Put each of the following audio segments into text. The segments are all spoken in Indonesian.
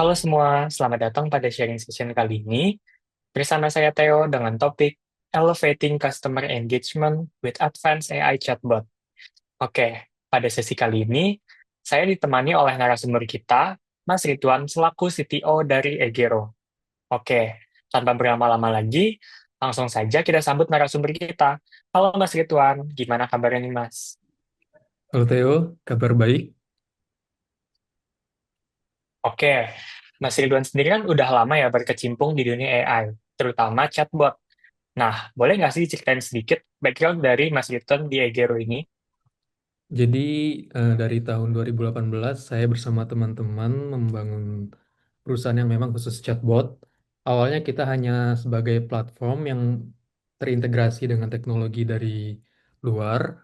Halo semua, selamat datang pada sharing session kali ini. Bersama saya Theo dengan topik Elevating Customer Engagement with Advanced AI Chatbot. Oke, pada sesi kali ini, saya ditemani oleh narasumber kita, Mas Ridwan selaku CTO dari Egero. Oke, tanpa berlama-lama lagi, langsung saja kita sambut narasumber kita. Halo Mas Ridwan, gimana kabarnya nih Mas? Halo Theo, kabar baik? Oke, Mas Ridwan sendiri kan udah lama ya berkecimpung di dunia AI, terutama chatbot. Nah, boleh nggak sih ceritain sedikit background dari Mas Ridwan di Egero ini? Jadi dari tahun 2018 saya bersama teman-teman membangun perusahaan yang memang khusus chatbot. Awalnya kita hanya sebagai platform yang terintegrasi dengan teknologi dari luar,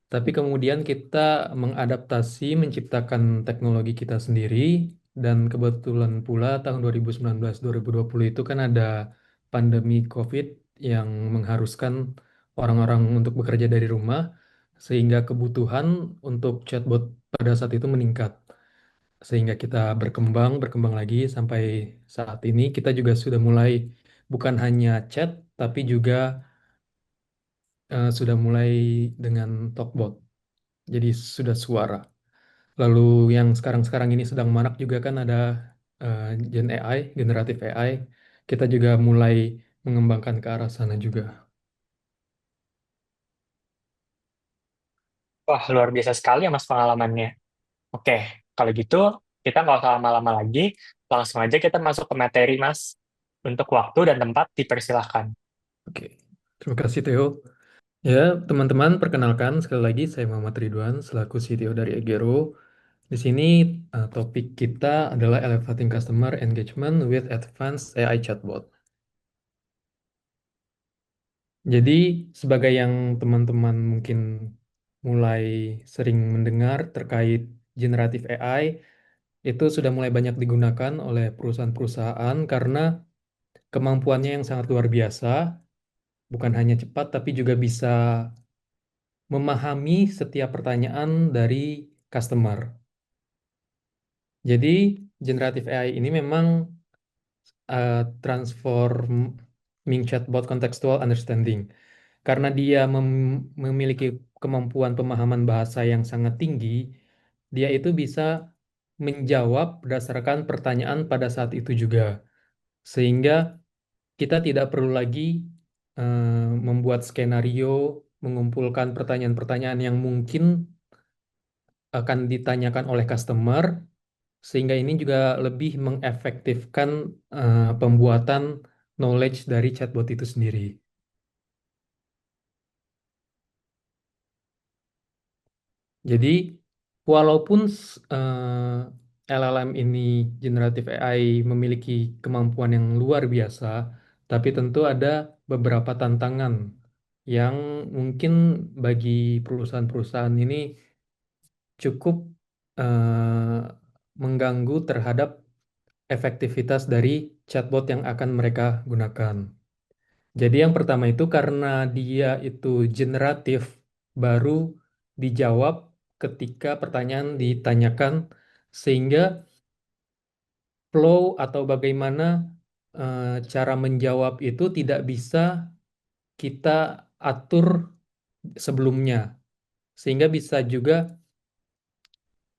tapi kemudian kita mengadaptasi, menciptakan teknologi kita sendiri, dan kebetulan pula tahun 2019-2020 itu kan ada pandemi COVID yang mengharuskan orang-orang untuk bekerja dari rumah, sehingga kebutuhan untuk chatbot pada saat itu meningkat. Sehingga kita berkembang, berkembang lagi sampai saat ini kita juga sudah mulai bukan hanya chat, tapi juga sudah mulai dengan talkbot. Jadi sudah suara. Lalu yang sekarang-sekarang ini sedang marak juga kan ada Gen AI, generatif AI. Kita juga mulai mengembangkan ke arah sana juga. Wah, luar biasa sekali ya Mas pengalamannya. Oke, kalau gitu kita nggak usah lama-lama lagi, langsung aja kita masuk ke materi Mas. Untuk waktu dan tempat dipersilahkan. Oke, terima kasih Theo. Ya, teman-teman, perkenalkan sekali lagi saya Muhammad Ridwan selaku CTO dari Egero. Di sini topik kita adalah Elevating Customer Engagement with Advanced AI Chatbot. Jadi, sebagai yang teman-teman mungkin mulai sering mendengar terkait generatif AI, itu sudah mulai banyak digunakan oleh perusahaan-perusahaan karena kemampuannya yang sangat luar biasa, bukan hanya cepat tapi juga bisa memahami setiap pertanyaan dari customer. Jadi, generatif AI ini memang transforming chatbot contextual understanding. Karena dia memiliki kemampuan pemahaman bahasa yang sangat tinggi, dia itu bisa menjawab berdasarkan pertanyaan pada saat itu juga. Sehingga kita tidak perlu lagi membuat skenario, mengumpulkan pertanyaan-pertanyaan yang mungkin akan ditanyakan oleh customer, sehingga ini juga lebih mengefektifkan pembuatan knowledge dari chatbot itu sendiri. Jadi, walaupun LLM ini, generatif AI, memiliki kemampuan yang luar biasa, tapi tentu ada beberapa tantangan yang mungkin bagi perusahaan-perusahaan ini cukup eh, mengganggu terhadap efektivitas dari chatbot yang akan mereka gunakan. Jadi yang pertama itu karena dia itu generatif, baru dijawab ketika pertanyaan ditanyakan, sehingga flow atau bagaimana cara menjawab itu tidak bisa kita atur sebelumnya. Sehingga bisa juga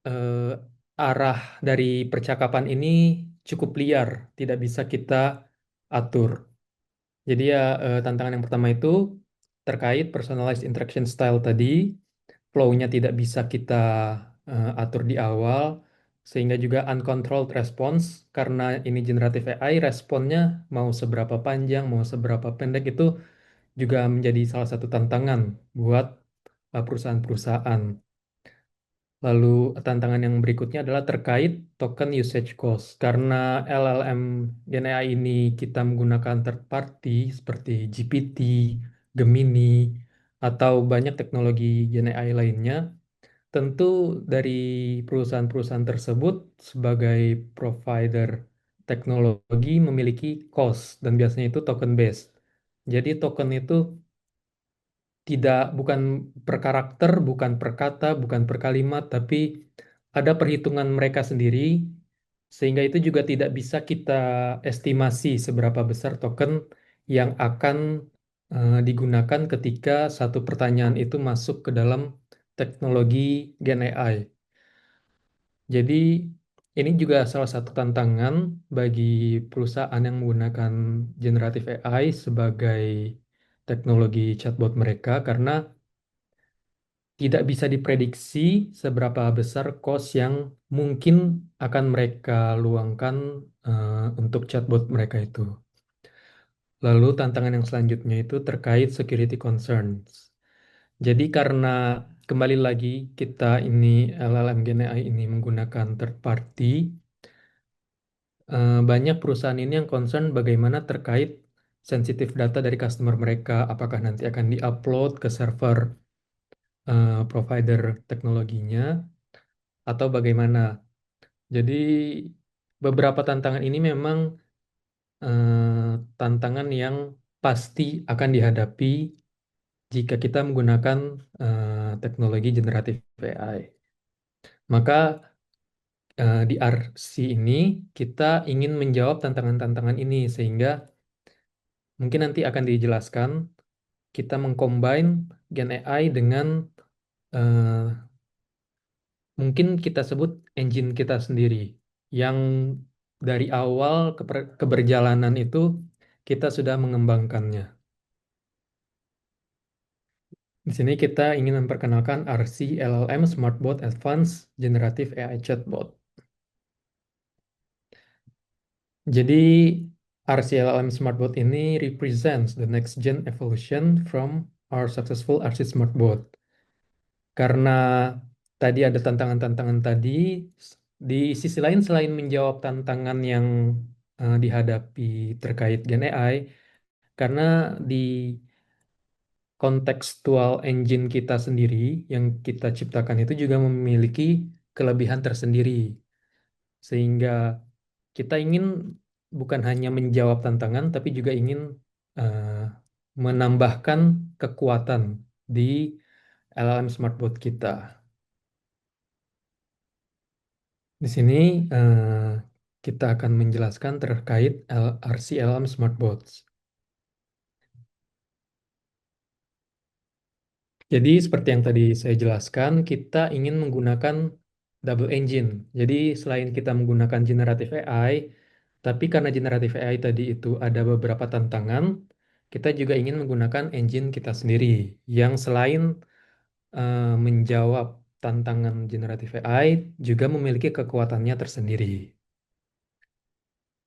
eh, arah dari percakapan ini cukup liar, tidak bisa kita atur. Jadi ya tantangan yang pertama itu terkait personalized interaction style tadi, flow-nya tidak bisa kita atur di awal, sehingga juga uncontrolled response, karena ini generatif AI, responnya mau seberapa panjang, mau seberapa pendek itu juga menjadi salah satu tantangan buat perusahaan-perusahaan. Lalu tantangan yang berikutnya adalah terkait token usage cost. Karena LLM Gen AI ini kita menggunakan third party seperti GPT, Gemini, atau banyak teknologi Gen AI lainnya, tentu dari perusahaan-perusahaan tersebut sebagai provider teknologi memiliki cost dan biasanya itu token based. Jadi token itu tidak bukan per karakter, bukan per kata, bukan per kalimat, tapi ada perhitungan mereka sendiri Sehingga itu juga tidak bisa kita estimasi seberapa besar token yang akan digunakan ketika satu pertanyaan itu masuk ke dalam teknologi Gen AI. Jadi ini juga salah satu tantangan bagi perusahaan yang menggunakan generative AI sebagai teknologi chatbot mereka karena tidak bisa diprediksi seberapa besar cost yang mungkin akan mereka luangkan untuk chatbot mereka itu. Lalu tantangan yang selanjutnya itu terkait security concerns. Jadi karena kembali lagi kita ini LLM Gen AI ini menggunakan third party, banyak perusahaan ini yang concern bagaimana terkait sensitif data dari customer mereka, apakah nanti akan diupload ke server provider teknologinya atau bagaimana. Jadi beberapa tantangan ini memang tantangan yang pasti akan dihadapi jika kita menggunakan teknologi generatif AI. Maka di RC ini kita ingin menjawab tantangan-tantangan ini sehingga mungkin nanti akan dijelaskan kita mengcombine Gen AI dengan eh, mungkin kita sebut engine kita sendiri yang dari awal keberjalanan itu kita sudah mengembangkannya. Di sini kita ingin memperkenalkan RC LLM Smartbot Advanced Generative AI Chatbot. Jadi RC LLM Smartbot ini represents the next gen evolution from our successful RC Smartbot. Karena tadi ada tantangan-tantangan tadi, di sisi lain selain menjawab tantangan yang dihadapi terkait Gen AI, karena di kontekstual engine kita sendiri yang kita ciptakan itu juga memiliki kelebihan tersendiri. Sehingga kita ingin bukan hanya menjawab tantangan, tapi juga ingin eh, menambahkan kekuatan di LLM Smartbot kita. Di sini kita akan menjelaskan terkait RC LLM Smartbots. Jadi seperti yang tadi saya jelaskan, kita ingin menggunakan double engine. Jadi selain kita menggunakan generative AI, tapi karena generative AI tadi itu ada beberapa tantangan, kita juga ingin menggunakan engine kita sendiri yang selain menjawab tantangan generative AI juga memiliki kekuatannya tersendiri.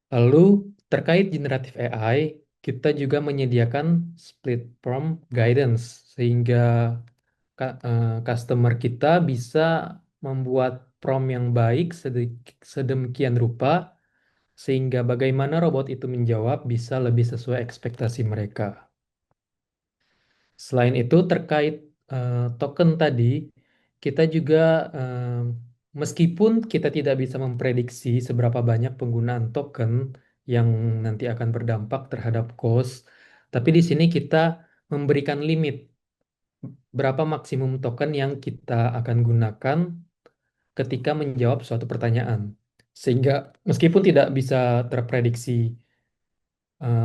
Lalu terkait generative AI, kita juga menyediakan split prompt guidance sehingga customer kita bisa membuat prompt yang baik sedemikian rupa sehingga bagaimana robot itu menjawab bisa lebih sesuai ekspektasi mereka. Selain itu terkait token tadi, kita juga meskipun kita tidak bisa memprediksi seberapa banyak penggunaan token yang nanti akan berdampak terhadap cost, tapi di sini kita memberikan limit berapa maksimum token yang kita akan gunakan ketika menjawab suatu pertanyaan. Sehingga meskipun tidak bisa terprediksi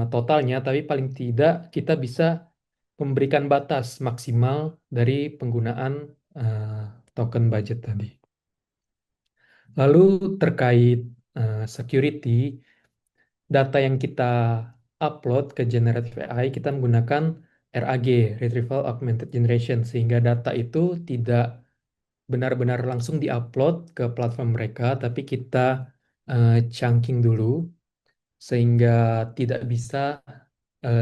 totalnya, tapi paling tidak kita bisa memberikan batas maksimal dari penggunaan eh, token budget tadi. Lalu terkait security, data yang kita upload ke generative AI, kita menggunakan RAG, Retrieval Augmented Generation, sehingga data itu tidak benar-benar langsung diupload ke platform mereka, tapi kita chunking dulu, sehingga tidak bisa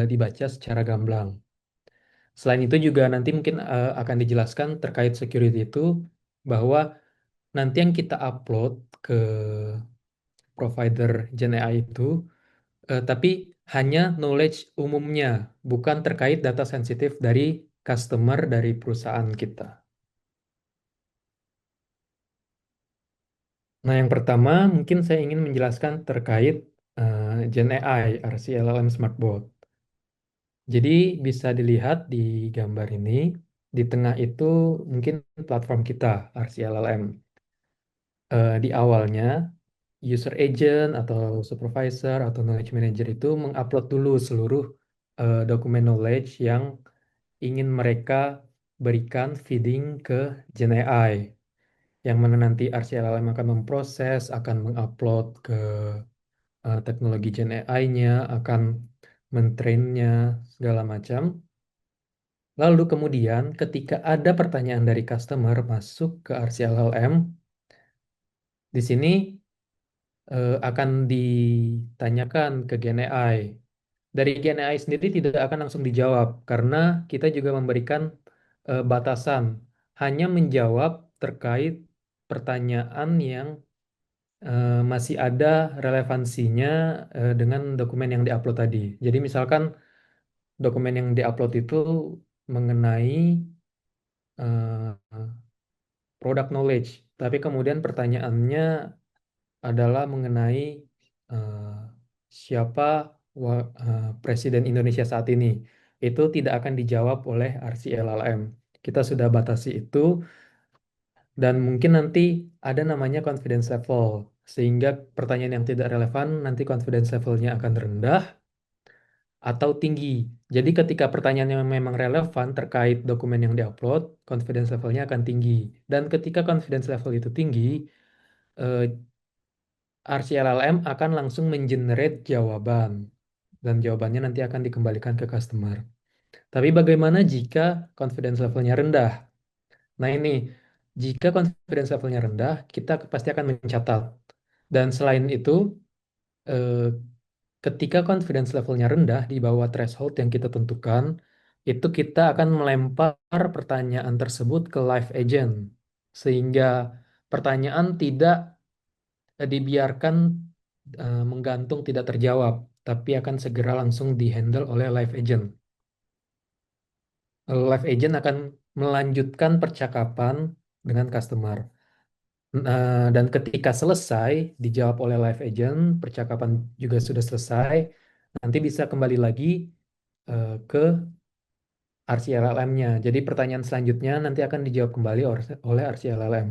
dibaca secara gamblang. Selain itu juga nanti mungkin akan dijelaskan terkait security itu bahwa nanti yang kita upload ke provider Gen AI itu tapi hanya knowledge umumnya, bukan terkait data sensitif dari customer dari perusahaan kita. Nah, yang pertama mungkin saya ingin menjelaskan terkait Gen AI, RCLLM Smartbot. Jadi bisa dilihat di gambar ini, di tengah itu mungkin platform kita, RCLLM. Di awalnya, user agent atau supervisor atau knowledge manager itu mengupload dulu seluruh dokumen knowledge yang ingin mereka berikan feeding ke Gen AI. Yang mana nanti RCLLM akan memproses, akan mengupload ke teknologi Gen AI-nya, akan mentrainnya, segala macam. Lalu kemudian ketika ada pertanyaan dari customer masuk ke RCLLM, di sini akan ditanyakan ke Gen AI. Dari Gen AI sendiri tidak akan langsung dijawab karena kita juga memberikan batasan hanya menjawab terkait pertanyaan yang masih ada relevansinya dengan dokumen yang diupload tadi. Jadi misalkan dokumen yang diupload itu mengenai eh, product knowledge, tapi kemudian pertanyaannya adalah mengenai eh, siapa Presiden Indonesia saat ini. Itu tidak akan dijawab oleh RCLLM. Kita sudah batasi itu dan mungkin nanti ada namanya confidence level, sehingga pertanyaan yang tidak relevan nanti confidence levelnya akan rendah atau tinggi. Jadi ketika pertanyaannya memang relevan terkait dokumen yang diupload, confidence levelnya akan tinggi. Dan ketika confidence level itu tinggi, eh, RCLLM akan langsung mengenerate jawaban. Dan jawabannya nanti akan dikembalikan ke customer. Tapi bagaimana jika confidence levelnya rendah? Nah ini, jika confidence levelnya rendah, kita pasti akan mencatat. Dan selain itu, eh, ketika confidence levelnya rendah di bawah threshold yang kita tentukan, itu kita akan melempar pertanyaan tersebut ke live agent. Sehingga pertanyaan tidak dibiarkan menggantung tidak terjawab, tapi akan segera langsung dihandle oleh live agent. Live agent akan melanjutkan percakapan dengan customer. Dan ketika selesai, dijawab oleh live agent, percakapan juga sudah selesai, nanti bisa kembali lagi ke RCLLM-nya. Jadi pertanyaan selanjutnya nanti akan dijawab kembali oleh RCLLM.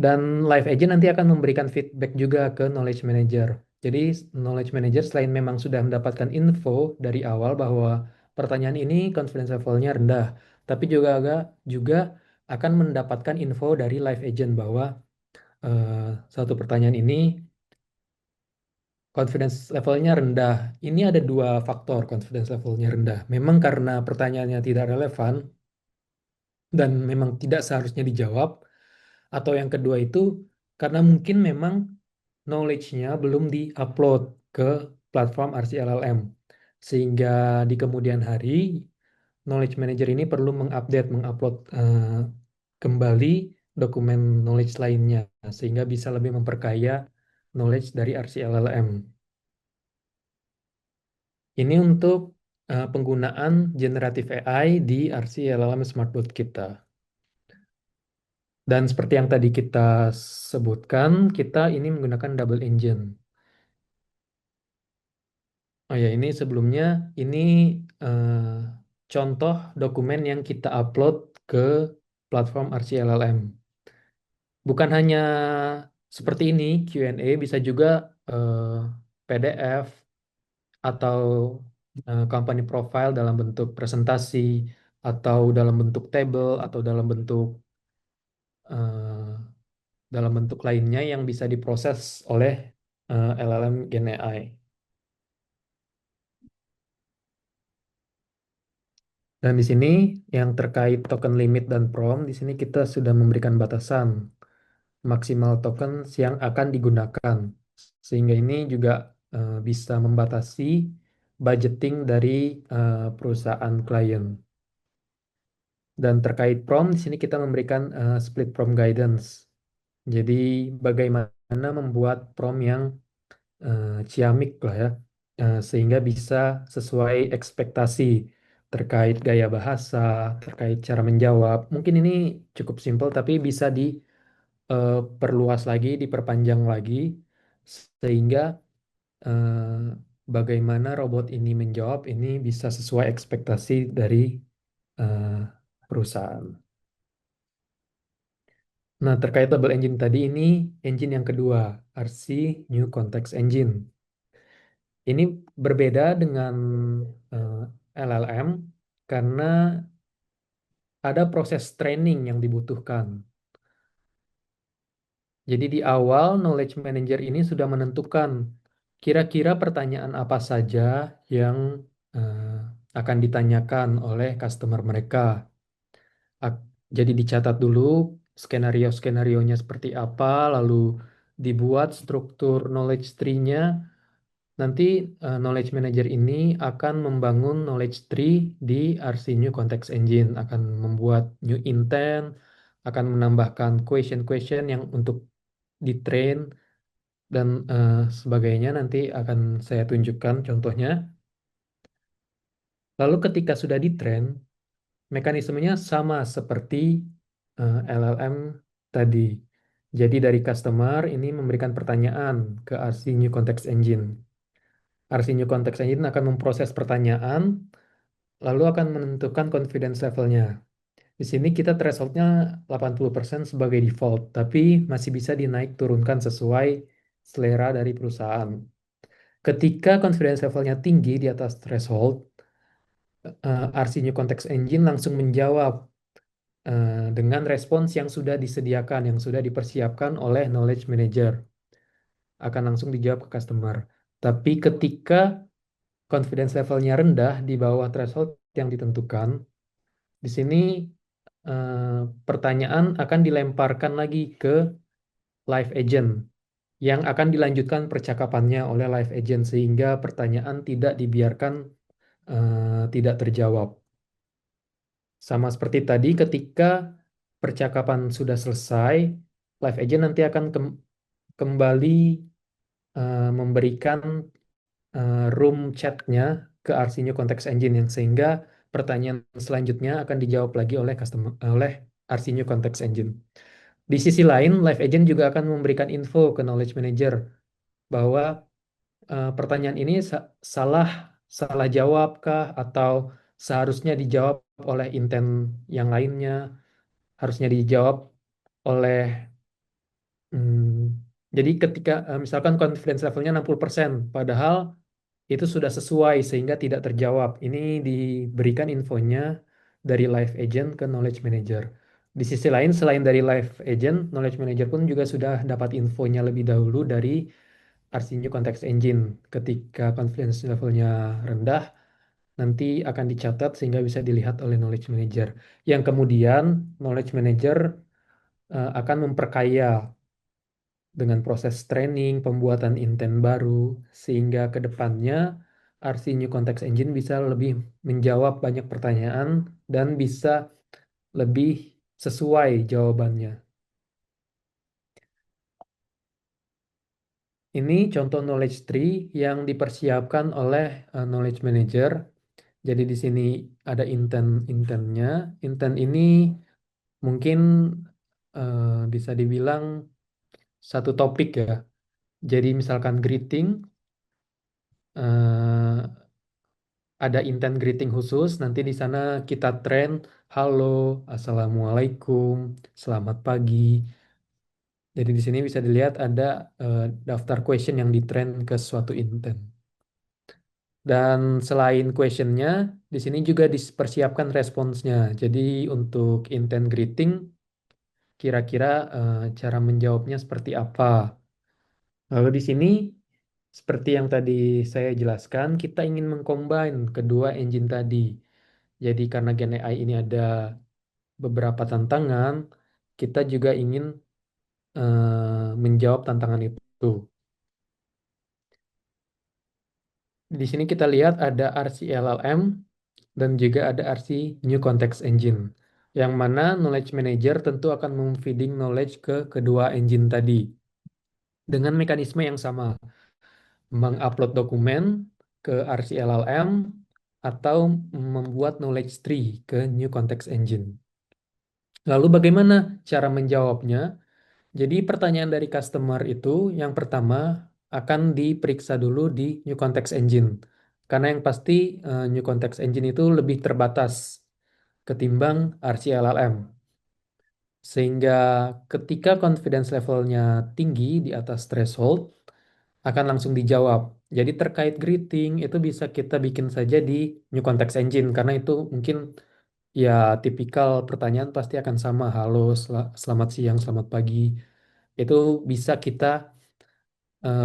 Dan live agent nanti akan memberikan feedback juga ke knowledge manager. Jadi knowledge manager selain memang sudah mendapatkan info dari awal bahwa pertanyaan ini confidence level-nya rendah, tapi juga akan mendapatkan info dari live agent bahwa eh, satu pertanyaan ini confidence levelnya rendah. Ini ada dua faktor confidence levelnya rendah. Memang karena pertanyaannya tidak relevan dan memang tidak seharusnya dijawab. Atau yang kedua itu karena mungkin memang knowledge-nya belum di-upload ke platform RCLLM. Sehingga di kemudian hari, knowledge manager ini perlu mengupload kembali dokumen knowledge lainnya. Sehingga bisa lebih memperkaya knowledge dari RCLLM. Ini untuk penggunaan generatif AI di RCLLM Smartbot kita. Dan seperti yang tadi kita sebutkan, kita ini menggunakan double engine. Oh ya, ini sebelumnya ini eh, contoh dokumen yang kita upload ke platform RCLLM. Bukan hanya seperti ini Q&A, bisa juga eh, PDF atau company profile dalam bentuk presentasi atau dalam bentuk table atau eh, dalam bentuk lainnya yang bisa diproses oleh LLM Gen AI. Dan di sini yang terkait token limit dan prompt, di sini kita sudah memberikan batasan maksimal token yang akan digunakan. Sehingga ini juga bisa membatasi budgeting dari perusahaan klien. Dan terkait prompt, di sini kita memberikan split prompt guidance. Jadi bagaimana membuat prompt yang ciamik lah ya, sehingga bisa sesuai ekspektasi terkait gaya bahasa, terkait cara menjawab. Mungkin ini cukup simpel, tapi bisa diperluas lagi, diperpanjang lagi, sehingga eh, bagaimana robot ini menjawab ini bisa sesuai ekspektasi dari eh, perusahaan. Nah, terkait double engine tadi ini engine yang kedua, RC New Context Engine. Ini berbeda dengan eh, LLM karena ada proses training yang dibutuhkan. Jadi di awal knowledge manager ini sudah menentukan kira-kira pertanyaan apa saja yang eh, akan ditanyakan oleh customer mereka. Ak- Jadi dicatat dulu skenario-skenarionya seperti apa, lalu dibuat struktur knowledge tree-nya. Nanti knowledge manager ini akan membangun knowledge tree di RC New Context Engine, akan membuat new intent, akan menambahkan question-question yang untuk di-train dan sebagainya. Nanti akan saya tunjukkan contohnya. Lalu ketika sudah di-train, mekanismenya sama seperti LLM tadi. Jadi dari customer ini memberikan pertanyaan ke RC New Context Engine. RC New Context Engine akan memproses pertanyaan, lalu akan menentukan confidence levelnya. Di sini kita thresholdnya 80% sebagai default, tapi masih bisa dinaik turunkan sesuai selera dari perusahaan. Ketika confidence levelnya tinggi di atas threshold, RC New Context Engine langsung menjawab dengan respons yang sudah disediakan, yang sudah dipersiapkan oleh knowledge manager, akan langsung dijawab ke customer. Tapi ketika confidence levelnya rendah di bawah threshold yang ditentukan, di sini pertanyaan akan dilemparkan lagi ke live agent yang akan dilanjutkan percakapannya oleh live agent sehingga pertanyaan tidak dibiarkan tidak terjawab. Sama seperti tadi, ketika percakapan sudah selesai, live agent nanti akan kembali memberikan room chatnya ke RC-nya Context Engine yang sehingga pertanyaan selanjutnya akan dijawab lagi oleh oleh RC-nya Context Engine. Di sisi lain, live agent juga akan memberikan info ke knowledge manager bahwa pertanyaan ini salah salah jawab kah atau seharusnya dijawab oleh intent yang lainnya, harusnya dijawab oleh jadi ketika misalkan confidence levelnya 60%, padahal itu sudah sesuai sehingga tidak terjawab. Ini diberikan infonya dari live agent ke knowledge manager. Di sisi lain, selain dari live agent, knowledge manager pun juga sudah dapat infonya lebih dahulu dari RC New Context Engine. Ketika confidence levelnya rendah, nanti akan dicatat sehingga bisa dilihat oleh knowledge manager. Yang kemudian knowledge manager akan memperkaya dengan proses training, pembuatan intent baru, sehingga ke depannya RC New Context Engine bisa lebih menjawab banyak pertanyaan dan bisa lebih sesuai jawabannya. Ini contoh knowledge tree yang dipersiapkan oleh knowledge manager. Jadi di sini ada intentnya. Intent ini mungkin bisa dibilang satu topik ya. Jadi misalkan greeting, eh, ada intent greeting khusus. Nanti di sana kita train, halo, assalamualaikum, selamat pagi. Jadi di sini bisa dilihat ada daftar question yang di-train ke suatu intent. Dan selain questionnya, di sini juga dipersiapkan responsnya. Jadi untuk intent greeting, kira-kira cara menjawabnya seperti apa. Lalu di sini, seperti yang tadi saya jelaskan, kita ingin mengcombine kedua engine tadi. Jadi karena Gen AI ini ada beberapa tantangan, kita juga ingin menjawab tantangan itu. Di sini kita lihat ada RCLLM dan juga ada RC New Context Engine. Yang mana knowledge manager tentu akan memfeeding knowledge ke kedua engine tadi dengan mekanisme yang sama, mengupload dokumen ke RCLLM atau membuat knowledge tree ke New Context Engine. Lalu bagaimana cara menjawabnya? Jadi pertanyaan dari customer itu yang pertama akan diperiksa dulu di New Context Engine. Karena yang pasti New Context Engine itu lebih terbatas ketimbang RCLLM. Sehingga ketika confidence levelnya tinggi di atas threshold, akan langsung dijawab. Jadi terkait greeting itu bisa kita bikin saja di New Context Engine karena itu mungkin ya tipikal pertanyaan pasti akan sama. Halo, selamat siang, selamat pagi. Itu bisa kita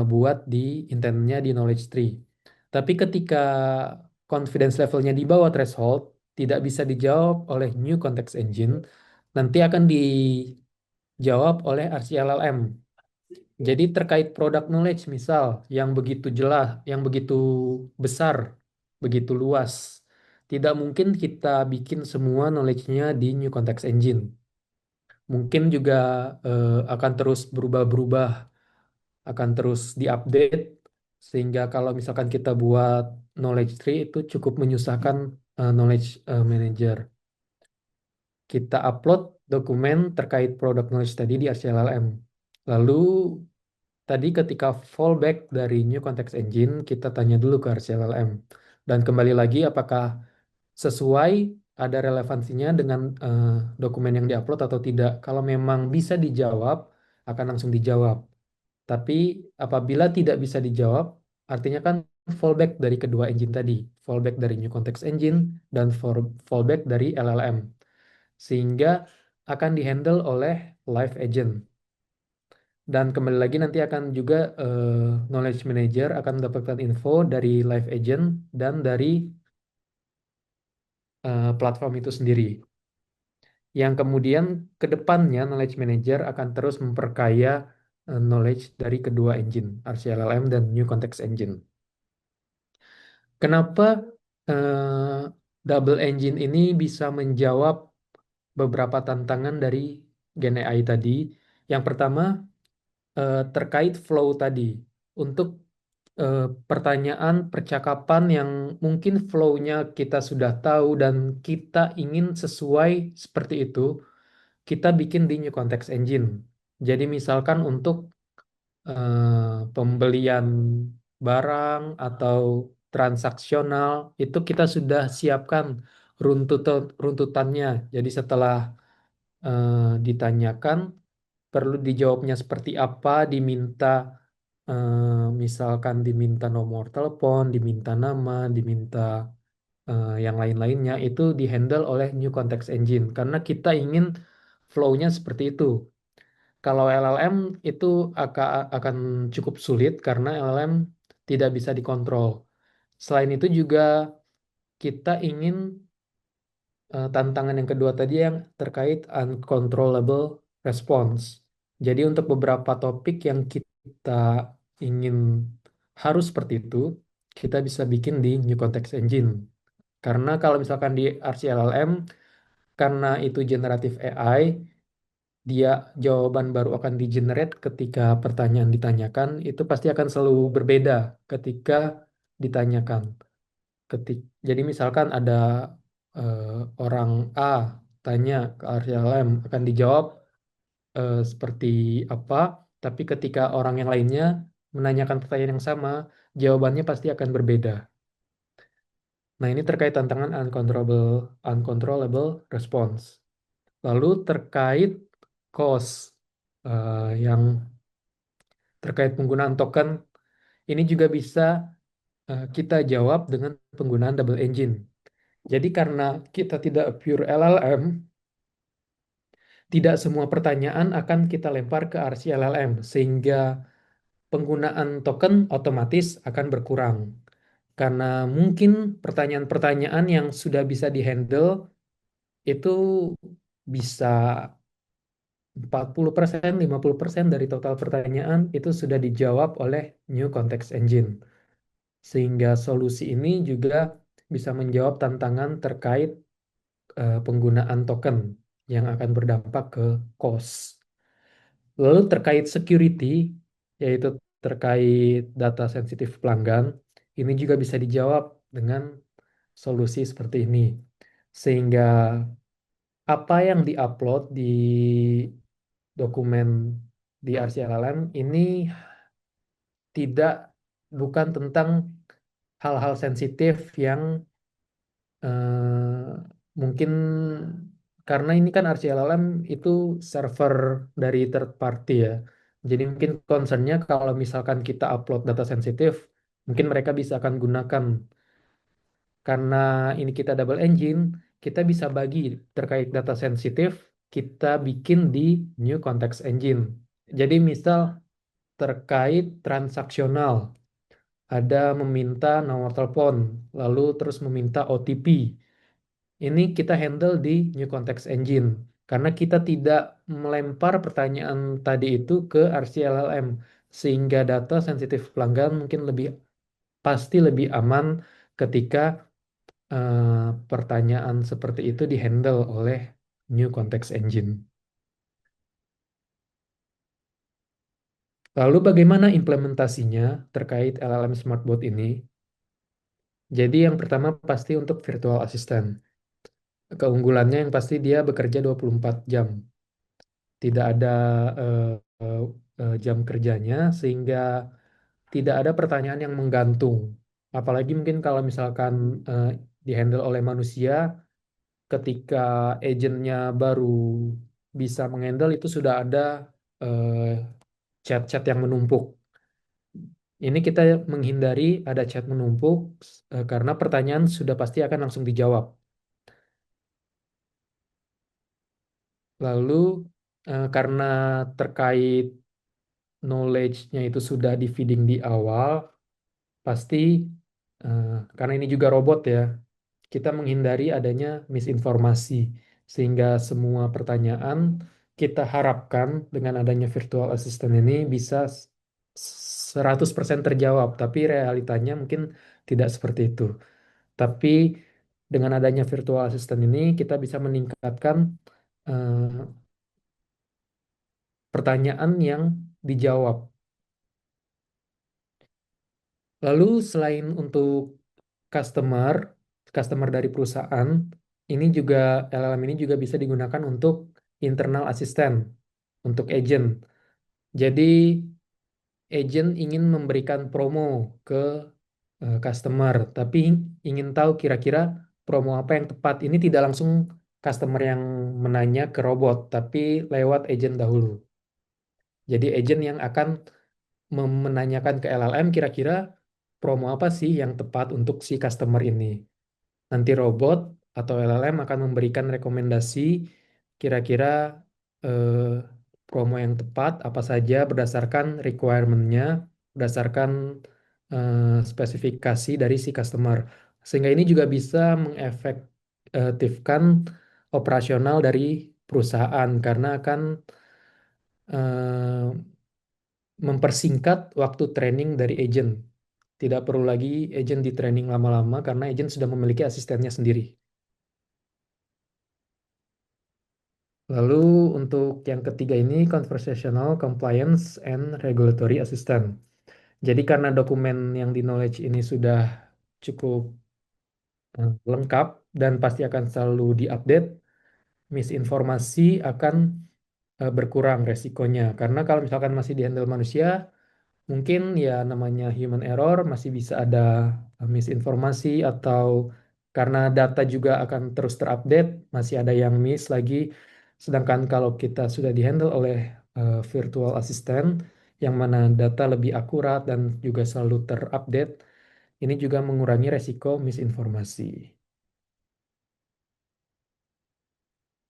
buat di intentnya di knowledge tree. Tapi ketika confidence levelnya di bawah threshold, tidak bisa dijawab oleh New Context Engine, nanti akan dijawab oleh RCLLM. Jadi terkait product knowledge misal yang begitu jelas, yang begitu besar, begitu luas, tidak mungkin kita bikin semua knowledge-nya di New Context Engine. Mungkin juga akan terus berubah-berubah, akan terus diupdate, sehingga kalau misalkan kita buat knowledge tree itu cukup menyusahkan knowledge manager. Kita upload dokumen terkait product knowledge tadi di RCLLM. Lalu tadi ketika fallback dari New Context Engine, kita tanya dulu ke RCLLM. Dan kembali lagi apakah sesuai, ada relevansinya dengan dokumen yang diupload atau tidak. Kalau memang bisa dijawab, akan langsung dijawab. Tapi apabila tidak bisa dijawab, artinya kan fallback dari kedua engine tadi. Fallback dari New Context Engine dan fallback dari LLM. Sehingga akan dihandle oleh Live Agent. Dan kembali lagi nanti akan juga knowledge manager akan mendapatkan info dari live agent dan dari platform itu sendiri. Yang kemudian ke depannya knowledge manager akan terus memperkaya knowledge dari kedua engine, RCLLM dan New Context Engine. Kenapa eh, double engine ini bisa menjawab beberapa tantangan dari Gen AI tadi? Yang pertama, terkait flow tadi. Untuk eh, pertanyaan, percakapan yang mungkin flow-nya kita sudah tahu dan kita ingin sesuai seperti itu, kita bikin di New Context Engine. Jadi misalkan untuk pembelian barang atau transaksional, itu kita sudah siapkan runtutannya. Jadi setelah ditanyakan, perlu dijawabnya seperti apa, diminta misalkan diminta nomor telepon, diminta nama, diminta yang lain-lainnya, itu dihandle oleh New Context Engine karena kita ingin flow-nya seperti itu. Kalau LLM itu akan cukup sulit karena LLM tidak bisa dikontrol. Selain itu juga kita ingin tantangan yang kedua tadi yang terkait uncontrollable response. Jadi untuk beberapa topik yang kita ingin harus seperti itu, kita bisa bikin di New Context Engine. Karena kalau misalkan di RCLLM, karena itu generative AI, dia jawaban baru akan di-generate ketika pertanyaan ditanyakan, itu pasti akan selalu berbeda ketika ditanyakan. Jadi misalkan ada eh, orang A tanya ke RCLM akan dijawab seperti apa, tapi ketika orang yang lainnya menanyakan pertanyaan yang sama, jawabannya pasti akan berbeda. Nah, ini terkait tantangan uncontrollable response. Lalu terkait cost yang terkait penggunaan token, ini juga bisa kita jawab dengan penggunaan double engine. Jadi karena kita tidak pure LLM, tidak semua pertanyaan akan kita lempar ke RC LLM, sehingga penggunaan token otomatis akan berkurang. Karena mungkin pertanyaan-pertanyaan yang sudah bisa dihandle itu bisa 40%, 50% dari total pertanyaan itu sudah dijawab oleh New Context Engine. Sehingga solusi ini juga bisa menjawab tantangan terkait penggunaan token yang akan berdampak ke cost. Lalu terkait security, yaitu terkait data sensitif pelanggan, ini juga bisa dijawab dengan solusi seperti ini. Sehingga apa yang diupload di dokumen di RCLLM ini tidak bukan tentang hal-hal sensitif yang mungkin karena ini kan RCLLM itu server dari third party ya. Jadi mungkin concernnya kalau misalkan kita upload data sensitif, mungkin mereka bisa akan gunakan. Karena ini kita double engine, kita bisa bagi terkait data sensitif, kita bikin di new context engine. Jadi misal terkait transaksional, ada meminta nomor telepon, lalu terus meminta OTP. Ini kita handle di New Context Engine karena kita tidak melempar pertanyaan tadi itu ke RCLLM sehingga data sensitif pelanggan mungkin pasti lebih aman ketika pertanyaan seperti itu dihandle oleh New Context Engine. Lalu bagaimana implementasinya terkait LLM Smartbot ini? Jadi yang pertama pasti untuk virtual assistant. Keunggulannya yang pasti dia bekerja 24 jam. Tidak ada eh, eh, jam kerjanya sehingga tidak ada pertanyaan yang menggantung. Apalagi mungkin kalau misalkan eh, dihandle oleh manusia, ketika agentnya baru bisa menghandle itu sudah ada eh, chat-chat yang menumpuk. Ini kita menghindari ada chat menumpuk karena pertanyaan sudah pasti akan langsung dijawab. Lalu karena terkait knowledge-nya itu sudah di feeding di awal, pasti eh, karena ini juga robot ya, kita menghindari adanya misinformasi sehingga semua pertanyaan kita harapkan dengan adanya virtual assistant ini bisa 100% terjawab, tapi realitanya mungkin tidak seperti itu. Tapi dengan adanya virtual assistant ini kita bisa meningkatkan eh, pertanyaan yang dijawab. Lalu selain untuk customer, customer dari perusahaan, ini juga LLM ini juga bisa digunakan untuk internal asisten, untuk agent. Jadi agent ingin memberikan promo ke customer, tapi ingin tahu kira-kira promo apa yang tepat. Ini tidak langsung customer yang menanya ke robot, tapi lewat agent dahulu. Jadi agent yang akan menanyakan ke LLM kira-kira promo apa sih yang tepat untuk si customer ini. Nanti robot atau LLM akan memberikan rekomendasi kira-kira eh, promo yang tepat apa saja berdasarkan requirement-nya, berdasarkan spesifikasi dari si customer. Sehingga ini juga bisa mengefektifkan operasional dari perusahaan karena akan eh, mempersingkat waktu training dari agent. Tidak perlu lagi agent di training lama-lama karena agent sudah memiliki asistennya sendiri. Lalu untuk yang ketiga ini Conversational Compliance and Regulatory Assistant. Jadi karena dokumen yang di knowledge ini sudah cukup lengkap dan pasti akan selalu diupdate, misinformasi akan berkurang resikonya. Karena kalau misalkan masih dihandle manusia, mungkin ya namanya human error masih bisa ada misinformasi atau karena data juga akan terus terupdate, masih ada yang miss lagi. Sedangkan kalau kita sudah dihandle oleh virtual assistant yang mana data lebih akurat dan juga selalu terupdate, ini juga mengurangi resiko misinformasi.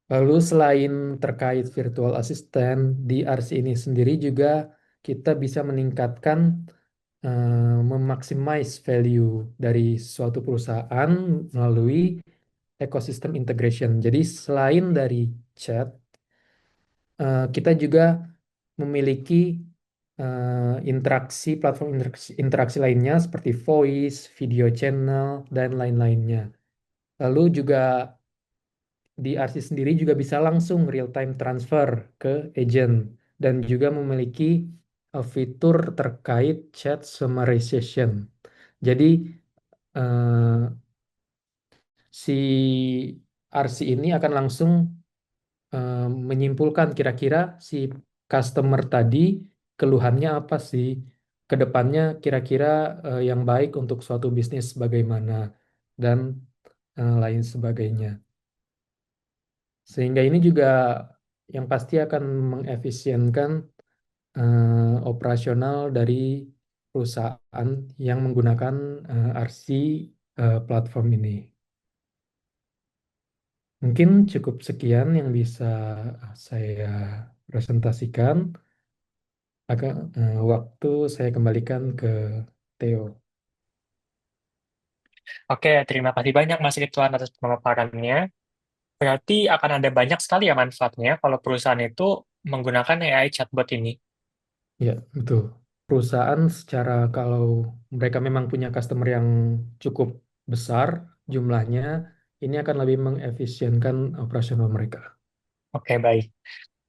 Lalu selain terkait virtual assistant, di RC ini sendiri juga kita bisa meningkatkan memaksimais value dari suatu perusahaan melalui ekosistem integration. Jadi selain dari chat, kita juga memiliki platform interaksi lainnya seperti voice, video channel, dan lain-lainnya. Lalu juga di RC sendiri juga bisa langsung real time transfer ke agent dan juga memiliki fitur terkait chat summarization. Jadi eh, si RC ini akan langsung eh, menyimpulkan kira-kira si customer tadi keluhannya apa sih, ke depannya kira-kira yang baik untuk suatu bisnis bagaimana dan lain sebagainya. Sehingga ini juga yang pasti akan mengefisienkan operasional dari perusahaan yang menggunakan RC platform ini. Mungkin cukup sekian yang bisa saya presentasikan. Agak waktu saya kembalikan ke Theo. Oke, terima kasih banyak Mas Ridwan atas pemaparannya. Berarti akan ada banyak sekali ya manfaatnya kalau perusahaan itu menggunakan AI chatbot ini. Ya, betul. Perusahaan secara kalau mereka memang punya customer yang cukup besar jumlahnya, ini akan lebih mengefisienkan operasional mereka. Oke, baik.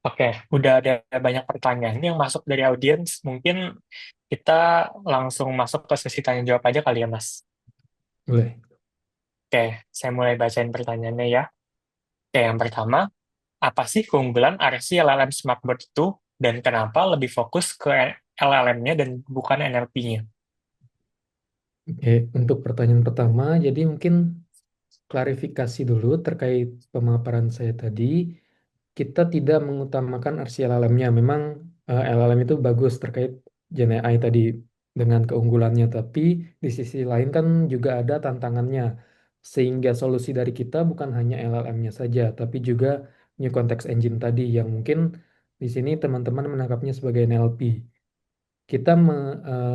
Oke, udah ada banyak pertanyaan yang masuk dari audiens. Mungkin kita langsung masuk ke sesi tanya jawab aja kali ya, Mas. Boleh. Oke, saya mulai bacain pertanyaannya ya. Oke, yang pertama, apa sih keunggulan RC LLM Smartbot itu dan kenapa lebih fokus ke LLM-nya dan bukan NLP-nya? Oke, untuk pertanyaan pertama, jadi mungkin klarifikasi dulu terkait pemaparan saya tadi. Kita tidak mengutamakan RC-LLM-nya. Memang LLM itu bagus terkait Gen AI tadi dengan keunggulannya, tapi di sisi lain kan juga ada tantangannya. Sehingga solusi dari kita bukan hanya LLM-nya saja, tapi juga New Context Engine tadi yang mungkin di sini teman-teman menangkapnya sebagai NLP. Kita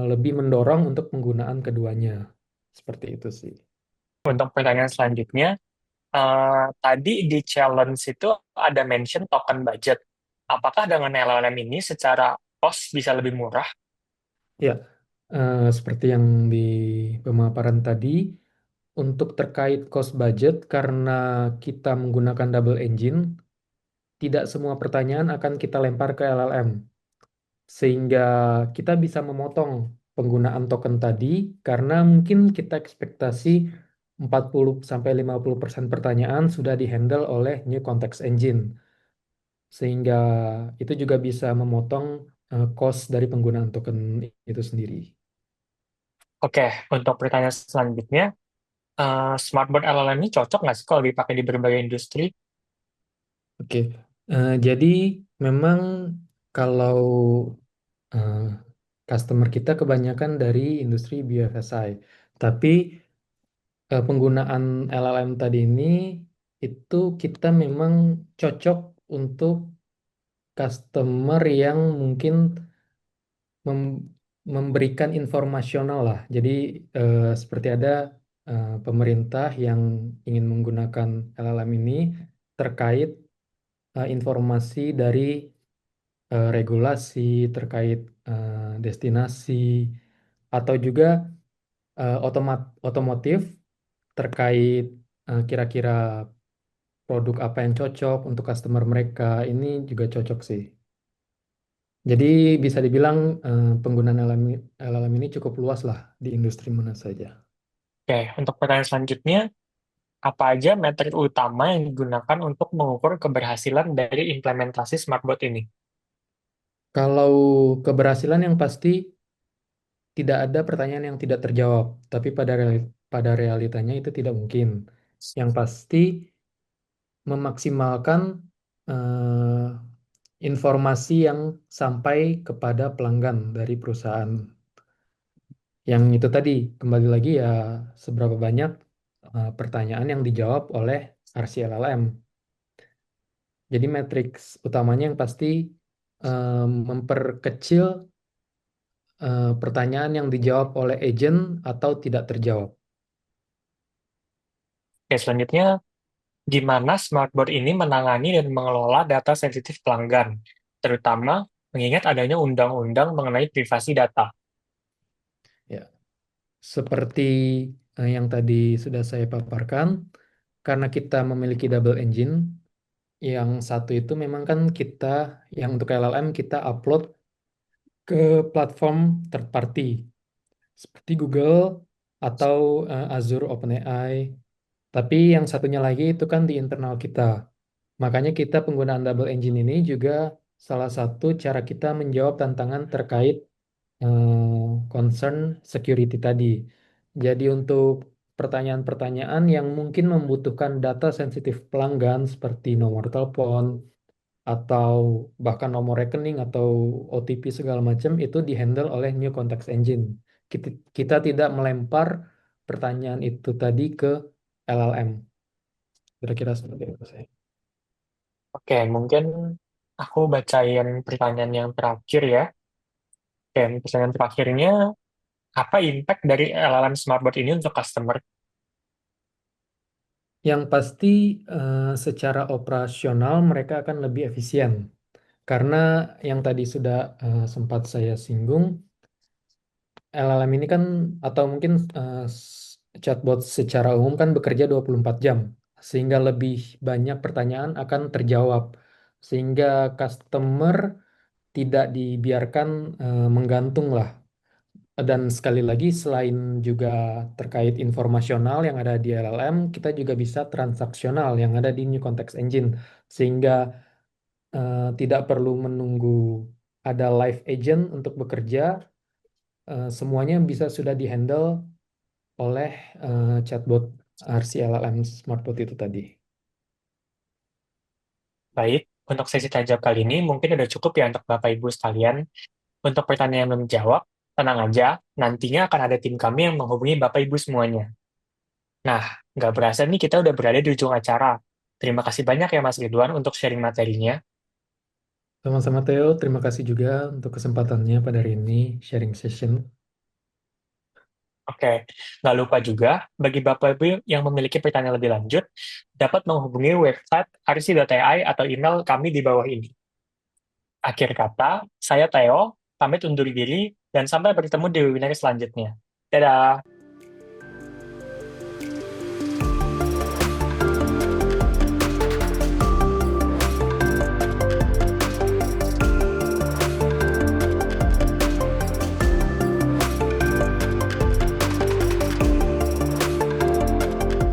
lebih mendorong untuk penggunaan keduanya. Seperti itu sih. Untuk pertanyaan selanjutnya, tadi di challenge itu ada mention token budget. Apakah dengan LLM ini secara cost bisa lebih murah? Ya, seperti yang di pemaparan tadi, untuk terkait cost budget, karena kita menggunakan double engine, tidak semua pertanyaan akan kita lempar ke LLM. Sehingga kita bisa memotong penggunaan token tadi, karena mungkin kita ekspektasi 40-50% pertanyaan sudah dihandle oleh New Context Engine. Sehingga itu juga bisa memotong cost dari penggunaan token itu sendiri. Oke, untuk pertanyaan selanjutnya, smartboard LLM ini cocok nggak sih kalau dipakai di berbagai industri? Oke, jadi memang kalau eh, customer kita kebanyakan dari industri BFSI, tapi penggunaan LLM tadi ini itu kita memang cocok untuk customer yang mungkin mem- memberikan informasional lah. Jadi seperti ada pemerintah yang ingin menggunakan LLM ini terkait informasi dari regulasi terkait destinasi atau juga otomotif terkait kira-kira produk apa yang cocok untuk customer mereka ini juga cocok sih. Jadi bisa dibilang penggunaan LLM ini cukup luas lah di industri mana saja. Oke, untuk pertanyaan selanjutnya, apa aja metrik utama yang digunakan untuk mengukur keberhasilan dari implementasi smartbot ini? Kalau keberhasilan yang pasti tidak ada pertanyaan yang tidak terjawab, tapi pada realitanya itu tidak mungkin. Yang pasti memaksimalkan eh, informasi yang sampai kepada pelanggan dari perusahaan. Yang itu tadi, kembali lagi ya, seberapa banyak pertanyaan yang dijawab oleh RCLLM. Jadi matriks utamanya yang pasti memperkecil pertanyaan yang dijawab oleh agent atau tidak terjawab. Oke, selanjutnya, gimana smartboard ini menangani dan mengelola data sensitif pelanggan, terutama mengingat adanya undang-undang mengenai privasi data. Ya, seperti yang tadi sudah saya paparkan, karena kita memiliki double engine, yang satu itu memang kan kita, yang untuk LLM kita upload ke platform third party seperti Google atau Azure OpenAI. Tapi yang satunya lagi itu kan di internal kita. Makanya kita penggunaan double engine ini juga salah satu cara kita menjawab tantangan terkait concern security tadi. Jadi untuk pertanyaan-pertanyaan yang mungkin membutuhkan data sensitif pelanggan seperti nomor telepon atau bahkan nomor rekening atau OTP segala macam itu dihandle oleh New Context Engine. Kita tidak melempar pertanyaan itu tadi ke LLM. Kira-kira seperti itu saya. Oke, mungkin aku bacain pertanyaan yang terakhir ya. Dan pertanyaan terakhirnya, apa impact dari LLM Smartbot ini untuk customer? Yang pasti secara operasional mereka akan lebih efisien karena yang tadi sudah sempat saya singgung, LLM ini kan atau mungkin chatbot secara umum kan bekerja 24 jam sehingga lebih banyak pertanyaan akan terjawab sehingga customer tidak dibiarkan menggantung lah. Dan sekali lagi, selain juga terkait informasional yang ada di LLM, kita juga bisa transaksional yang ada di New Context Engine. Sehingga tidak perlu menunggu ada live agent untuk bekerja, semuanya bisa sudah dihandle oleh chatbot RC LLM Smartbot itu tadi. Baik, untuk sesi tajam kali ini mungkin udah cukup ya untuk Bapak Ibu sekalian. Untuk pertanyaan yang belum dijawab, tenang aja, nantinya akan ada tim kami yang menghubungi Bapak Ibu semuanya. Nah, nggak berasa nih kita udah berada di ujung acara. Terima kasih banyak ya Mas Ridwan untuk sharing materinya. Sama-sama Theo, terima kasih juga untuk kesempatannya pada hari ini sharing session. Oke, nggak lupa juga, bagi Bapak Ibu yang memiliki pertanyaan lebih lanjut, dapat menghubungi website arsi.ai atau email kami di bawah ini. Akhir kata, saya Theo, pamit undur diri, dan sampai bertemu di webinar selanjutnya. Dadah!